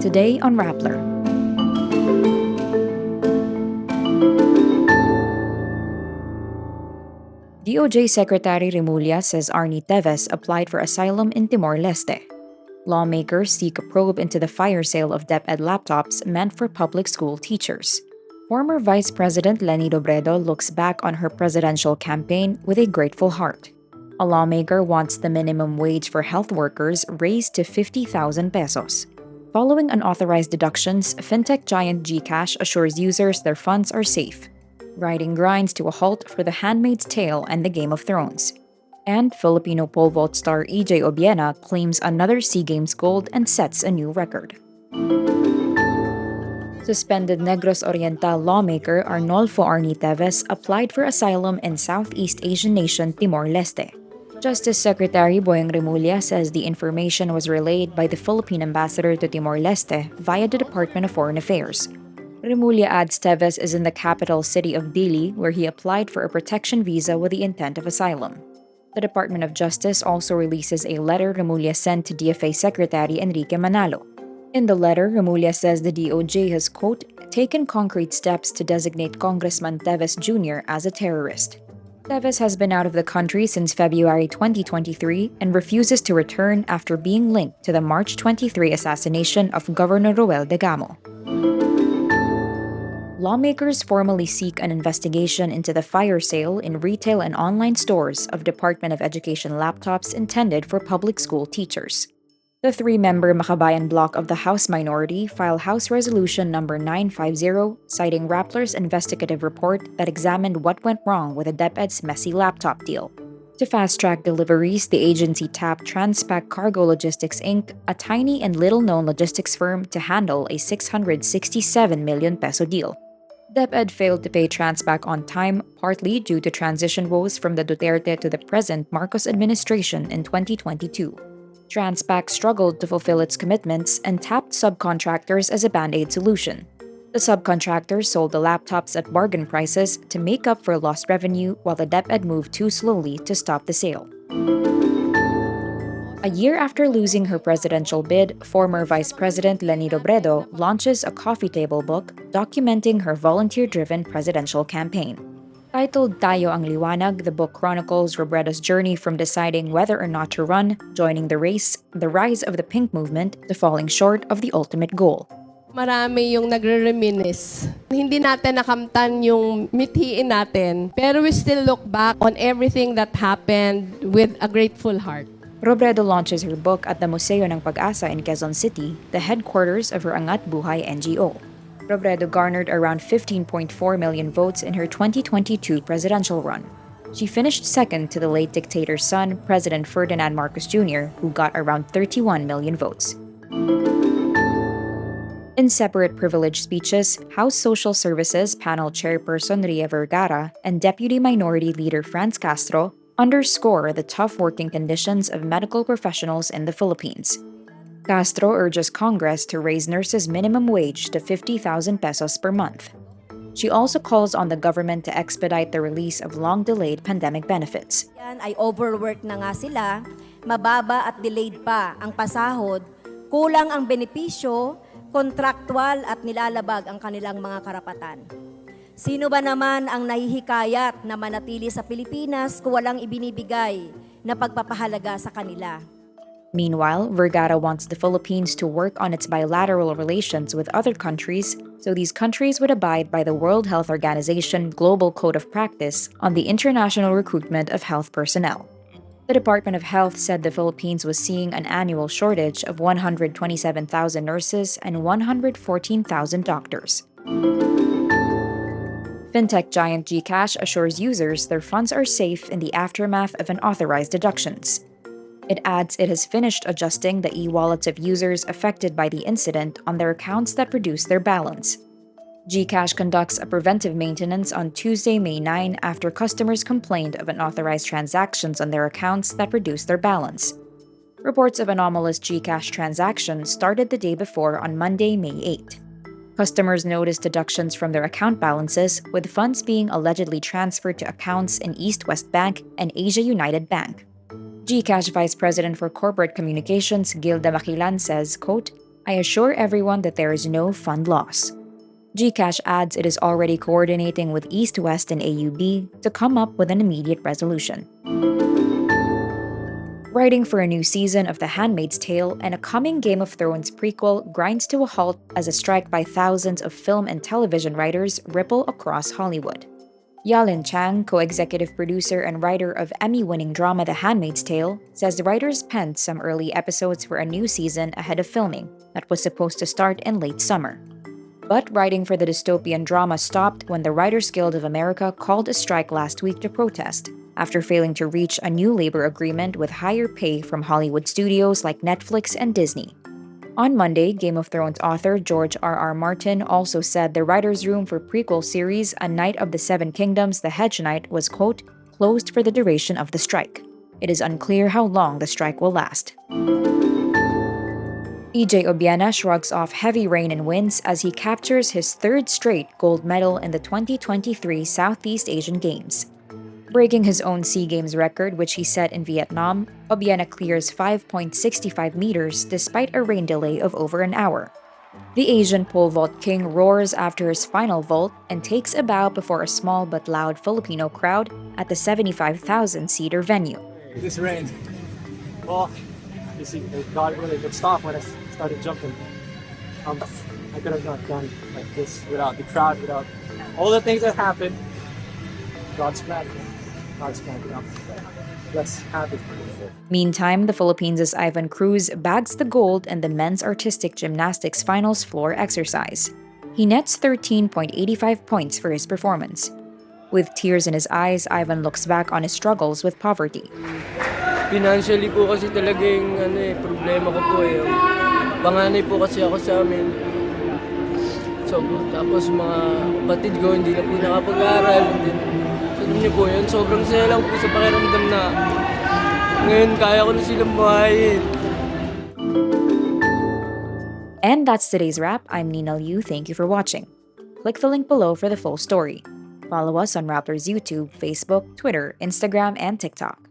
Today on Rappler. DOJ Secretary Remulla says Arnie Teves applied for asylum in Timor-Leste. Lawmakers seek a probe into the fire sale of DepEd laptops meant for public school teachers. Former Vice President Robredo looks back on her presidential campaign with a grateful heart. A lawmaker wants the minimum wage for health workers raised to 50,000 pesos. Following unauthorized deductions, fintech giant GCash assures users their funds are safe. Writing grinds to a halt for The Handmaid's Tale and the Game of Thrones. And Filipino pole vault star Obiena claims another SEA Games gold and sets a new record. Suspended Negros Oriental lawmaker Arnolfo Arnie Teves applied for asylum in Southeast Asian nation Timor-Leste. Justice Secretary Boyong Remulla says the information was relayed by the Philippine ambassador to Timor-Leste via the Department of Foreign Affairs. Remulla adds Teves is in the capital city of Dili, where he applied for a protection visa with the intent of asylum. The Department of Justice also releases a letter Remulla sent to DFA Secretary Enrique Manalo. In the letter, Remulla says the DOJ has, quote, taken concrete steps to designate Congressman Teves Jr. as a terrorist. Teves has been out of the country since February 2023 and refuses to return after being linked to the March 23 assassination of Governor Roel de Gamo. Lawmakers formally seek an investigation into the fire sale in retail and online stores of Department of Education laptops intended for public school teachers. The three-member Makabayan bloc of the House minority filed House Resolution number 950, citing Rappler's investigative report that examined what went wrong with the DepEd's messy laptop deal. To fast-track deliveries, the agency tapped Transpac Cargo Logistics Inc., a tiny and little-known logistics firm, to handle a 667 million peso deal. DepEd failed to pay Transpac on time, partly due to transition woes from the Duterte to the present Marcos administration in 2022. Transpac struggled to fulfill its commitments and tapped subcontractors as a band-aid solution. The subcontractors sold the laptops at bargain prices to make up for lost revenue, while the DepEd moved too slowly to stop the sale. A year after losing her presidential bid, former Vice President Robredo launches a coffee table book documenting her volunteer-driven presidential campaign. Titled Tayo ang Liwanag, the book chronicles Robredo's journey from deciding whether or not to run, joining the race, the rise of the pink movement, to falling short of the ultimate goal. Marami yung nagre-reminisce. Hindi natin nakamtan yung mithiin natin, pero we still look back on everything that happened with a grateful heart. Robredo launches her book at the Museo ng Pag-asa in Quezon City, the headquarters of her Angat Buhay NGO. Robredo garnered around 15.4 million votes in her 2022 presidential run. She finished second to the late dictator's son, President Ferdinand Marcos Jr., who got around 31 million votes. In separate privilege speeches, House Social Services Panel Chairperson Ria Vergara and Deputy Minority Leader Franz Castro underscore the tough working conditions of medical professionals in the Philippines. Castro urges Congress to raise nurses' minimum wage to 50,000 pesos per month. She also calls on the government to expedite the release of long-delayed pandemic benefits. Yan ay overwork na nga sila, mababa at delayed pa ang pasahod, kulang ang benepisyo, kontraktual at nilalabag ang kanilang mga karapatan. Sino ba naman ang nahihikayat na manatili sa Pilipinas kung walang ibinibigay na pagpapahalaga sa kanila? Meanwhile, Vergara wants the Philippines to work on its bilateral relations with other countries so these countries would abide by the World Health Organization Global Code of Practice on the international recruitment of health personnel. The Department of Health said the Philippines was seeing an annual shortage of 127,000 nurses and 114,000 doctors. Fintech giant GCash assures users their funds are safe in the aftermath of unauthorized deductions. It adds it has finished adjusting the e-wallets of users affected by the incident on their accounts that reduce their balance. GCash conducts a preventive maintenance on Tuesday, May 9, after customers complained of unauthorized transactions on their accounts that reduced their balance. Reports of anomalous GCash transactions started the day before on Monday, May 8. Customers noticed deductions from their account balances, with funds being allegedly transferred to accounts in East West Bank and Asia United Bank. GCash Vice President for Corporate Communications Gilda Makilan says, quote, I assure everyone that there is no fund loss. GCash adds it is already coordinating with East West and AUB to come up with an immediate resolution. Writing for a new season of The Handmaid's Tale and a coming Game of Thrones prequel grinds to a halt as a strike by thousands of film and television writers ripple across Hollywood. Yalin Chang, co-executive producer and writer of Emmy-winning drama The Handmaid's Tale, says the writers penned some early episodes for a new season ahead of filming that was supposed to start in late summer. But writing for the dystopian drama stopped when the Writers Guild of America called a strike last week to protest, after failing to reach a new labor agreement with higher pay from Hollywood studios like Netflix and Disney. On Monday, Game of Thrones author George R.R. Martin also said the writer's room for prequel series A Knight of the Seven Kingdoms, The Hedge Knight was, quote, closed for the duration of the strike. It is unclear how long the strike will last. EJ Obiena shrugs off heavy rain and winds as he captures his third straight gold medal in the 2023 Southeast Asian Games. Breaking his own SEA Games record, which he set in Vietnam, Obiena clears 5.65 meters despite a rain delay of over an hour. The Asian pole vault king roars after his final vault and takes a bow before a small but loud Filipino crowd at the 75,000-seater venue. This rain, well, you see, God really could stop when I started jumping. I could have not done like this without the crowd, without all the things that happened. God's plan. God's plan. Let's have it. Meantime, the Philippines' Ivan Cruz bags the gold in the men's artistic gymnastics finals floor exercise. He nets 13.85 points for his performance. With tears in his eyes, Ivan looks back on his struggles with poverty. Financially po kasi talagang problema ko po eh. Panganay po kasi ako sa amin. So, tapos mga kapatid ko hindi na po nakapag-aral. Alam niyo po yun, sobrang saya lang po sa pakiramdam na ngayon kaya ko na silang buhayin. And that's today's wrap. I'm Nina Liu. Thank you for watching. Click the link below for the full story. Follow us on Rappler's YouTube, Facebook, Twitter, Instagram, and TikTok.